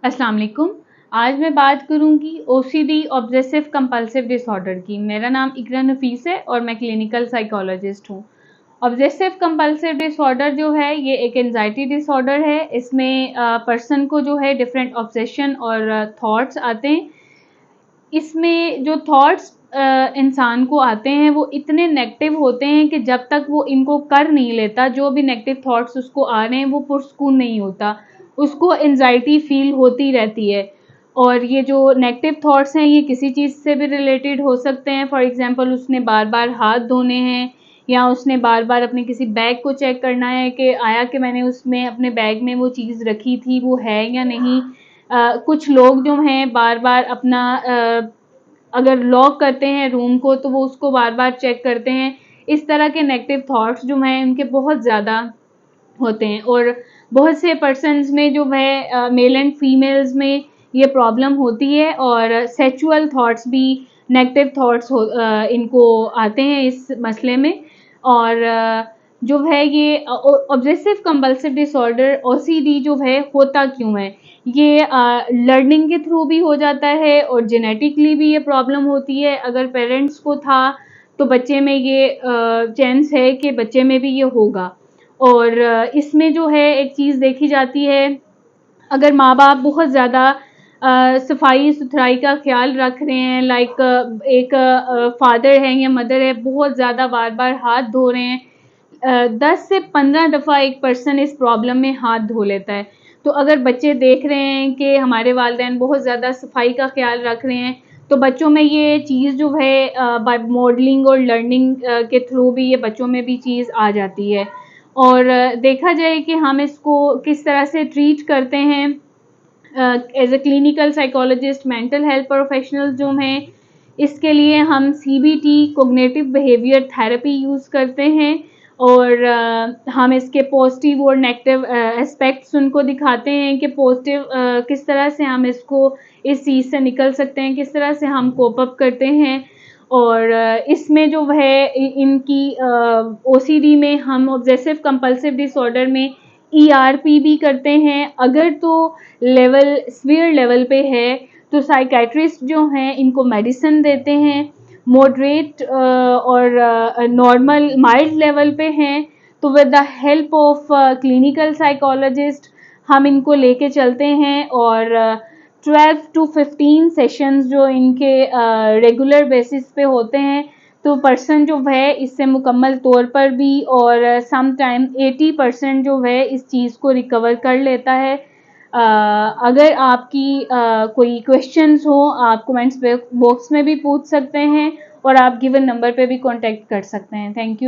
अस्सलाम वालेकुम। आज मैं बात करूंगी ओसीडी ऑब्सेसिव कंपल्सिव डिसऑर्डर की। मेरा नाम इकरा नफीस है और मैं क्लिनिकल साइकोलॉजिस्ट हूँ। ऑब्सेसिव कंपल्सिव डिसऑर्डर जो है ये एक एंजाइटी डिसऑर्डर है। इसमें पर्सन को जो है डिफरेंट ऑब्सेशन और थॉट्स आते हैं। इसमें जो थॉट्स इंसान को आते हैं वो इतने नेगेटिव होते हैं कि जब तक वो इनको कर नहीं लेता, जो भी नेगेटिव थॉट्स उसको आ रहे हैं वो पुरसकून नहीं होता, उसको एंजाइटी फील होती रहती है। और ये जो नेगेटिव थॉट्स हैं ये किसी चीज़ से भी रिलेटेड हो सकते हैं। फॉर एग्जांपल उसने बार बार हाथ धोने हैं, या उसने बार बार अपने किसी बैग को चेक करना है कि आया कि मैंने उसमें अपने बैग में वो चीज़ रखी थी वो है या नहीं। कुछ लोग जो हैं बार बार अपना अगर लॉक करते हैं रूम को तो वो उसको बार बार चेक करते हैं। इस तरह के नेगेटिव थॉट्स जो हैं उनके बहुत ज़्यादा होते हैं। और बहुत से पर्सन्स में जो है मेल एंड फीमेल्स में ये प्रॉब्लम होती है। और सेक्सुअल थॉट्स भी, नेगेटिव थॉट्स इनको आते हैं इस मसले में। और जो है ये ऑब्सेसिव कंपल्सिव डिसऑर्डर ओसीडी जो है होता क्यों है, ये लर्निंग के थ्रू भी हो जाता है और जेनेटिकली भी ये प्रॉब्लम होती है। अगर पेरेंट्स को था तो बच्चे में ये चांस है कि बच्चे में भी ये होगा। और इसमें जो है एक चीज़ देखी जाती है, अगर माँ बाप बहुत ज़्यादा सफाई सुथराई का ख्याल रख रहे हैं, लाइक एक फादर है या मदर है बहुत ज़्यादा बार बार हाथ धो रहे हैं, 10 से 15 दफ़ा एक पर्सन इस प्रॉब्लम में हाथ धो लेता है। तो अगर बच्चे देख रहे हैं कि हमारे वालिदैन बहुत ज़्यादा सफाई का ख्याल रख रहे हैं तो बच्चों में ये चीज़ जो है बाय मॉडलिंग और लर्निंग के थ्रू भी ये बच्चों में भी चीज़ आ जाती है। और देखा जाए कि हम इसको किस तरह से ट्रीट करते हैं as a clinical psychologist, mental health professional जो हैं, इसके लिए हम CBT cognitive behaviour therapy use करते हैं। और हम इसके पॉजिटिव और नेगेटिव एस्पेक्ट्स उनको दिखाते हैं कि पॉजिटिव किस तरह से हम इसको इस चीज़ से निकल सकते हैं, किस तरह से हम कोप अप करते हैं। और इसमें जो है इनकी ओसीडी में हम ऑब्सेसिव कंपल्सिव डिसऑर्डर में ईआरपी भी करते हैं। अगर तो लेवल सीवियर लेवल पे है तो साइकेट्रिस्ट जो हैं इनको मेडिसिन देते हैं। मॉडरेट और नॉर्मल माइल्ड लेवल पे हैं तो with the help of clinical psychologist हम इनको लेके चलते हैं। और 12 to 15 सेशंस जो इनके रेगुलर बेसिस पे होते हैं तो पर्सन जो है इससे मुकम्मल तौर पर भी और सम टाइम 80% जो है इस चीज़ को रिकवर कर लेता है। अगर आपकी कोई क्वेश्चंस हो आप कमेंट्स बॉक्स में भी पूछ सकते हैं और आप गिवन नंबर पे भी कांटेक्ट कर सकते हैं। Thank you.